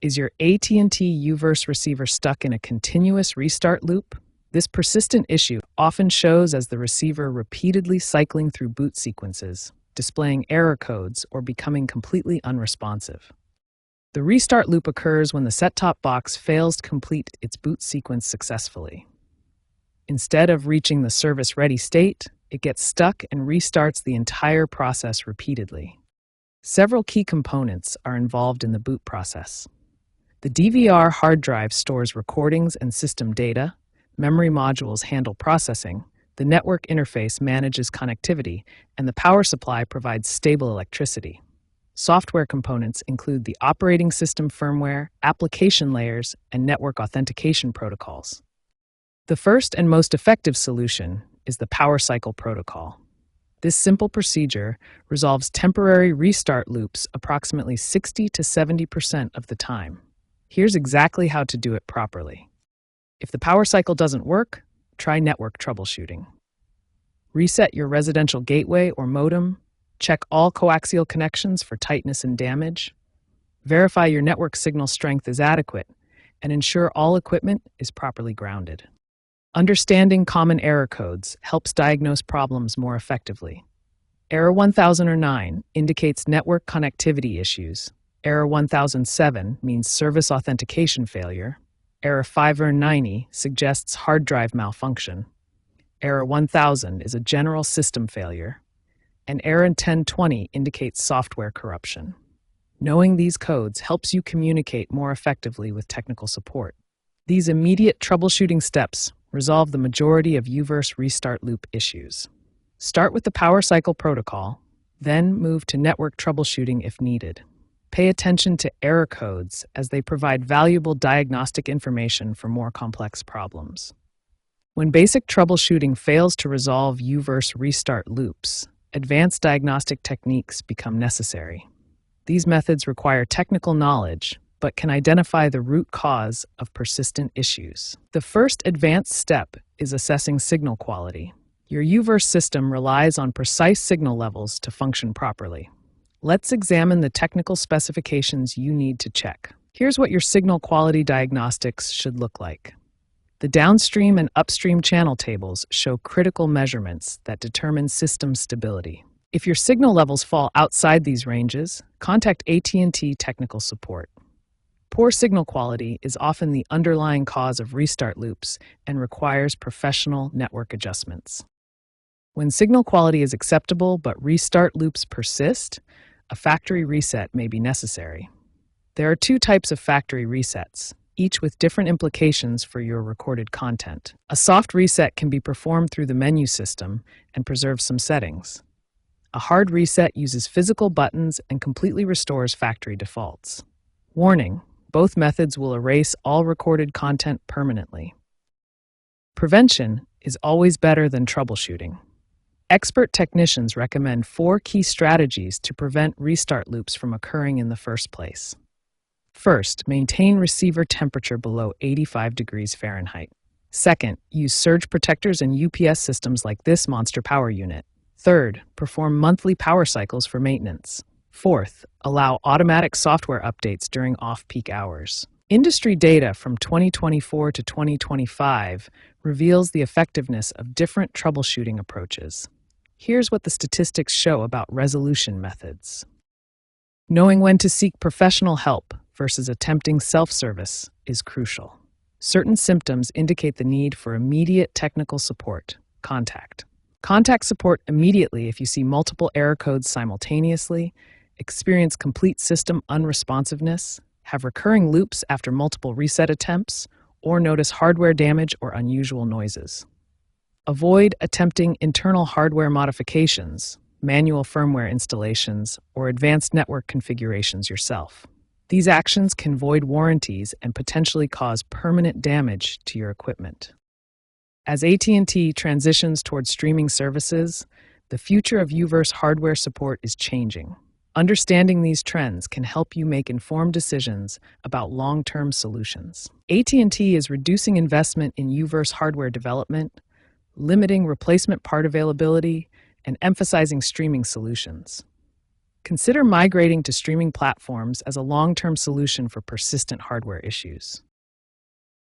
Is your AT&T Uverse receiver stuck in a continuous restart loop? This persistent issue often shows as the receiver repeatedly cycling through boot sequences, displaying error codes, or becoming completely unresponsive. The restart loop occurs when the set-top box fails to complete its boot sequence successfully. Instead of reaching the service-ready state, it gets stuck and restarts the entire process repeatedly. Several key components are involved in the boot process. The DVR hard drive stores recordings and system data, memory modules handle processing, the network interface manages connectivity, and the power supply provides stable electricity. Software components include the operating system firmware, application layers, and network authentication protocols. The first and most effective solution is the power cycle protocol. This simple procedure resolves temporary restart loops approximately 60 to 70% of the time. Here's exactly how to do it properly. If the power cycle doesn't work, try network troubleshooting. Reset your residential gateway or modem, check all coaxial connections for tightness and damage, verify your network signal strength is adequate, and ensure all equipment is properly grounded. Understanding common error codes helps diagnose problems more effectively. Error 1009 indicates network connectivity issues. Error 1007 means service authentication failure. Error 590 suggests hard drive malfunction. Error 1000 is a general system failure. And error 1020 indicates software corruption. Knowing these codes helps you communicate more effectively with technical support. These immediate troubleshooting steps resolve the majority of Uverse restart loop issues. Start with the power cycle protocol, then move to network troubleshooting if needed. Pay attention to error codes as they provide valuable diagnostic information for more complex problems. When basic troubleshooting fails to resolve Uverse restart loops, advanced diagnostic techniques become necessary. These methods require technical knowledge, but can identify the root cause of persistent issues. The first advanced step is assessing signal quality. Your Uverse system relies on precise signal levels to function properly. Let's examine the technical specifications you need to check. Here's what your signal quality diagnostics should look like. The downstream and upstream channel tables show critical measurements that determine system stability. If your signal levels fall outside these ranges, contact AT&T technical support. Poor signal quality is often the underlying cause of restart loops and requires professional network adjustments. When signal quality is acceptable but restart loops persist, a factory reset may be necessary. There are two types of factory resets, each with different implications for your recorded content. A soft reset can be performed through the menu system and preserves some settings. A hard reset uses physical buttons and completely restores factory defaults. Warning: both methods will erase all recorded content permanently. Prevention is always better than troubleshooting. Expert technicians recommend 4 key strategies to prevent restart loops from occurring in the first place. First, maintain receiver temperature below 85 degrees Fahrenheit. Second, use surge protectors and UPS systems like this monster power unit. Third, perform monthly power cycles for maintenance. Fourth, allow automatic software updates during off-peak hours. Industry data from 2024 to 2025 reveals the effectiveness of different troubleshooting approaches. Here's what the statistics show about resolution methods. Knowing when to seek professional help versus attempting self-service is crucial. Certain symptoms indicate the need for immediate technical support. Contact support immediately if you see multiple error codes simultaneously, experience complete system unresponsiveness, have recurring loops after multiple reset attempts, or notice hardware damage or unusual noises. Avoid attempting internal hardware modifications, manual firmware installations, or advanced network configurations yourself. These actions can void warranties and potentially cause permanent damage to your equipment. As AT&T transitions towards streaming services, the future of Uverse hardware support is changing. Understanding these trends can help you make informed decisions about long-term solutions. AT&T is reducing investment in Uverse hardware development, limiting replacement part availability, and emphasizing streaming solutions. Consider migrating to streaming platforms as a long-term solution for persistent hardware issues.